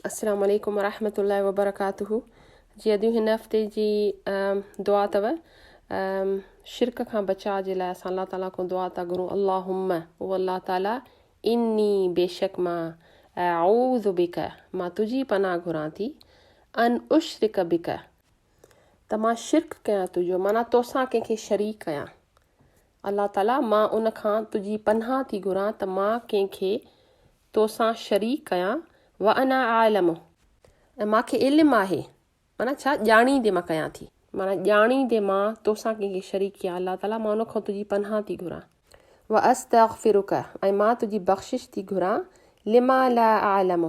अस्सलाम वालेकुम वरहमतुल्लाहि वबरकातुहू। जी अॼु हिन हफ़्ते जी दुआ अथव शिरक खां बचा जे लाइ असां अल्लाह ताला खां दुआ था घुरूं। अल्लाहुम्मा ओ अल्लाह ताला इन्नी बेशक मां अऊज़ु बिक मां तुंहिंजी पनाह घुरां थी अन उशरिक बिक त मां शिरक कयां तुंहिंजो माना तोसां कंहिंखे शरीक कयां। अल्लाह ताला मां उन खां तुंहिंजी पनाह थी घुरां त मां कंहिंखे तोसां शरीक कयां। व अना आलम ऐं मूंखे इल्मु आहे माना छा ॼाणींदे मां कयां थी माना ॼाणींदे मां तोसां कंहिंखे शरीक कयां। अल्लाह ताला मां उन खां तुंहिंजी पनाह थी घुरां। व अस्तग़फिरुक ऐं मां तुंहिंजी बख़्शिश थी घुरां लिमा ला आलम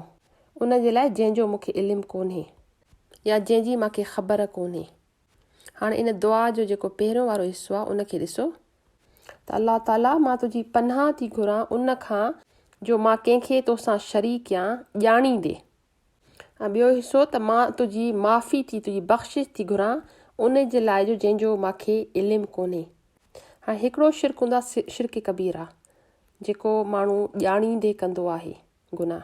उन जे लाइ जंहिंजो मूंखे इल्मु कोन्हे या जंहिंजी मूंखे ख़बर कोन्हे। हाणे इन दुआ जो जेको पहिरियों वारो हिसो आहे उनखे ॾिसो त अल्लाह ताला मां तुंहिंजी पनाह थी घुरां उन खां जो मां कंहिंखे तोसां शरीक कयां ॼाणींदे। ऐं ॿियो हिसो त मां तुंहिंजी माफ़ी थी तुंहिंजी बख़्शिश थी घुरां उन जे लाइ जो जंहिंजो मूंखे इल्मु कोन्हे। हाणे हिकिड़ो शिरक हूंदो आहे शिरक कबीर आहे जेको माण्हू ॼाणींदे कंदो आहे गुनाह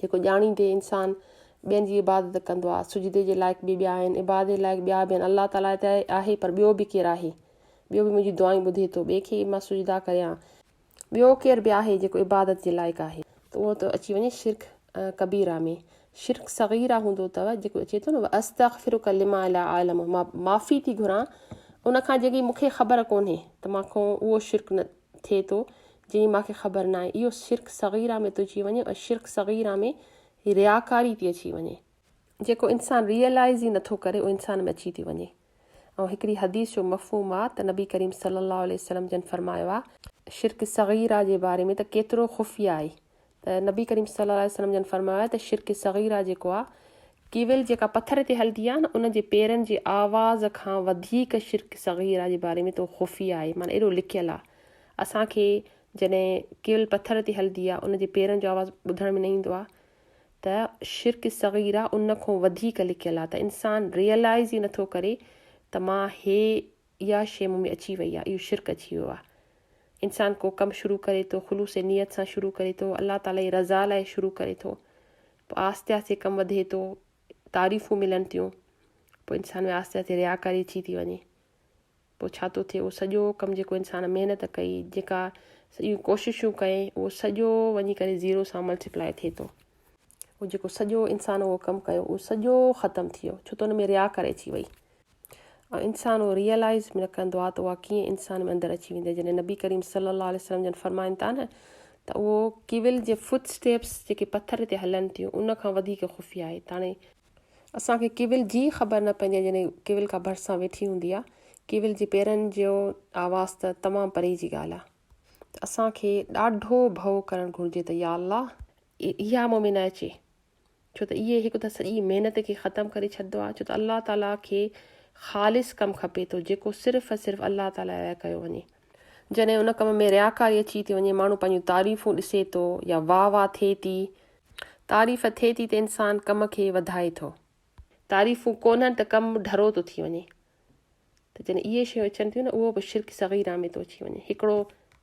जेको ॼाणींदे इंसानु ॿियनि जी इबादत कंदो आहे। सुजदे जे लाइक़ु बि ॿिया आहिनि इबादत लाइक़ु ॿिया बि आहिनि। अल्लाह ताला त आहे पर ॿियो बि केरु आहे ॿियो बि मुंहिंजी दुआऊं ॿुधे थो ॿिए खे मां सुजदा करियां ॿियो केरु बि आहे जेको इबादत जे लाइक़ु आहे त उहो त अची वञे शिरक कबीरा में। शिरक सग़ीरा हूंदो अथव जेको अचे थो न अस्तग़फिरुक लिमा ला आलम मां माफ़ी थी घुरां उन खां जेकी मूंखे ख़बर कोन्हे त मूंखां उहो शिरक न थिए थो जंहिंजी मूंखे ख़बर न आहे। इहो शिरक सग़ीरा में थो अची वञे ऐं शिरक सग़ीरा में रियाकारी थी अची वञे जेको इंसानु रियलाइज़ ई नथो करे उहो इंसान में अची थी वञे। ऐं हिकिड़ी हदीस जो मफ़हूम आहे त नबी करीम सल्लल्लाहु अलैहि वसल्लम जन फरमायो आहे शिरक सग़ीरा जे बारे में त केतिरो ख़ुफ़िया आहे त नबी करीम सल्लल्लाहु अलैहि वसल्लम जन फरमायो आहे त शिरक सग़ीरा जेको आहे कीविल जेका पथर ते हलंदी आहे न उन जे पेरनि जी आवाज़ खां वधीक शिरक सग़ीरा जे बारे में त ख़ुफ़िया आहे माना एॾो लिखियलु आहे। असांखे जॾहिं केवल पथर ते हलंदी आहे उन जे पेरनि जो आवाज़ ॿुधण में न ईंदो आहे त शिरक सग़ीरा उन खां वधीक लिखियलु आहे त इंसानु रियलाइज़ ई नथो करे त मां इहा शइ मूं में अची वई आहे इहो शिरक अची वियो आहे। इंसानु को कमु शुरू करे थो ख़ुलूस नियत सां शुरू करे थो अल्लाह ताला जी रज़ा लाइ शुरू करे थो पोइ आहिस्ते आहिस्ते कमु वधे थो तारीफ़ूं मिलनि थियूं पोइ इंसान में आहिस्ते आहिस्ते रियाकारी अची थी वञे। पोइ छा थो थिए उहो सॼो कमु जेको इंसानु महिनत कई जेका सॼियूं कोशिशूं कई उहो सॼो वञी करे ज़ीरो सां मल्टीप्लाई थिए थो। उहो जेको सॼो इंसानु उहो कमु कयो उहो सॼो ख़तमु थी वियो छो त उन में रियाकारी अची वई ऐं इंसानु उहो रियलाइज़ में न कंदो आहे त उहा कीअं इंसान में अंदरि अची वेंदी। जॾहिं नबी करीम सल्लल्लाहु अलैहि वसल्लम जन फरमाइनि था न त उहो किविल जे फुट स्टेप्स जेके पथर ते हलनि थियूं उन खां वधीक ख़ुफ़िया आहे। त हाणे असांखे किविल जी ख़बर न पवंदी आहे जॾहिं किविल खां भरिसां वेठी हूंदी आहे किविल जे पेरनि जो आवाज़ त तमामु परे जी ॻाल्हि आहे। त असांखे ॾाढो भउ करणु घुरिजे त या अल्लाह इहा मूं में न अचे छो त इहे हिकु त सॼी महिनत खे ख़तमु करे छॾंदो आहे छो त अल्लाह ताला खे ख़ालिस कमु खपे थो जेको सिर्फ़ु अल्लाह ताला लाइ कयो वञे। जॾहिं उन कम में रियाकारी अची थी वञे माण्हू पंहिंजूं तारीफ़ूं ॾिसे थो या वाह थिए थी तारीफ़ थिए थी त इंसानु कम खे वधाए थो तारीफ़ूं कोन्हनि त कमु ढरो थो थी वञे। त जॾहिं इहे शयूं अचनि थियूं न उहो बि शिरक सग़ीरा में थो अची वञे। हिकिड़ो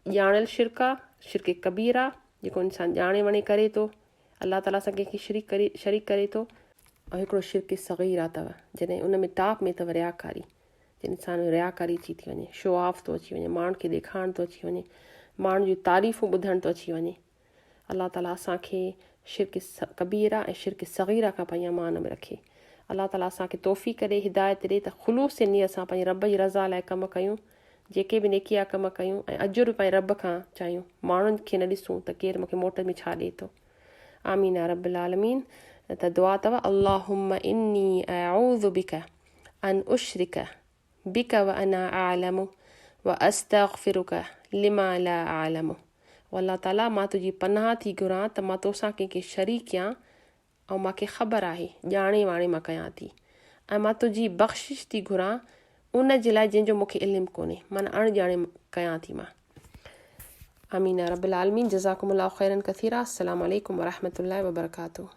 ॼाणियल शिरक आहे शिरक कबीर आहे जेको इंसानु ॼाणे वणे करे थो अल्लाह ताला सां कंहिंखे शरीक करे थो ऐं हिकिड़ो शिरक सग़ीरा अथव जॾहिं उन में टॉप में अथव रियाकारी जॾहिं इंसानु रियाकारी अची थी वञे शो ऑफ थो अची वञे माण्हुनि खे ॾेखारणु थो अची वञे माण्हुनि जूं तारीफ़ूं ॿुधण थो अची वञे। अल्लाह ताला असांखे शिरक कबीरा ऐं शिरक सग़ीरा खां पंहिंजे अमान में रखे। अल्लाह ताला असांखे तौफ़ीक़ ॾे हिदायत ॾे त ख़ुलूस नियत सां पंहिंजे रब जी रज़ा लाइ कमु कयूं जेके बि नेकीया कमु कयूं ऐं अजुर पंहिंजे रब खां चाहियूं माण्हुनि खे न ॾिसूं त केरु मूंखे मोट में छा ॾिए थो। आमीन या रब्बिल आलमीन। त दुआ अथव अल्लाहुम्मा इन्नी अऊज़ु बिक अन उशरिक बिक व अना आलम व अस्तग़फिरुक लिमा ला आलम। अल्लाह ताला मां तुंहिंजी पनाह थी घुरां त मां तोसां कंहिंखे शरीक कयां ऐं मूंखे ख़बर आहे ॼाणे वाणे मां कयां थी ऐं मां तुंहिंजी बख़्शिश थी घुरां उन जे लाइ जंहिंजो मूंखे इल्मु कोन्हे माना अणॼाणे कयां थी मां। आमीन या रब्बिल आलमीन। जज़ाकुमुल्लाहु ख़ैरन कसीरा। अस्सलामु अलैकुम वरहमतुल्लाहि वबरकातुहू।